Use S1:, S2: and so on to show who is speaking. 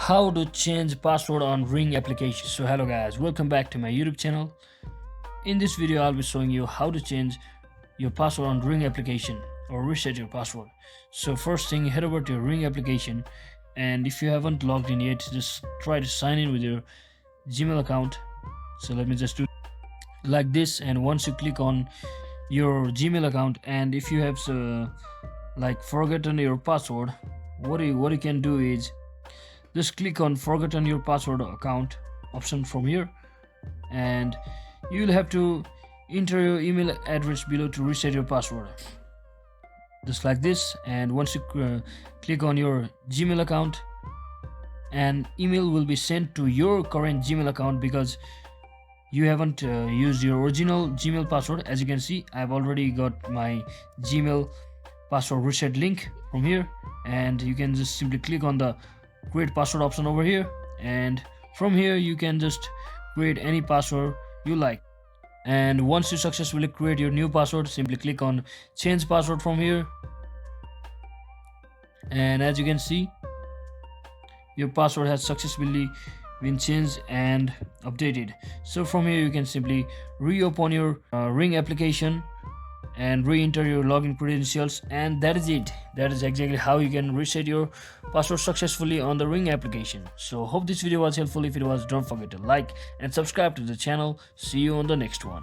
S1: How to change password on Ring application. So hello guys, welcome back to my YouTube channel. In this video I'll be showing you how to change your password on Ring application or reset your password. So first thing, head over to your Ring application, and if you haven't logged in yet, just try to sign in with your Gmail account. So let me just do like this, and once you click on your Gmail account, and if you have forgotten your password, what you can do is just click on forgotten your password account option from here, and you will have to enter your email address below to reset your password, just like this. And once you click on your Gmail account, an email will be sent to your current Gmail account because you haven't used your original Gmail password. As you can see, I've already got my Gmail password reset link from here, and you can just simply click on the create password option over here, and from here you can just create any password you like. And once you successfully create your new password, simply click on change password from here, and as you can see, your password has successfully been changed and updated. So from here you can simply reopen your Ring application and re-enter your login credentials, and that is it. That is exactly how you can reset your password successfully on the Ring application. So hope this video was helpful. If it was, don't forget to like and subscribe to the channel. See you on the next one.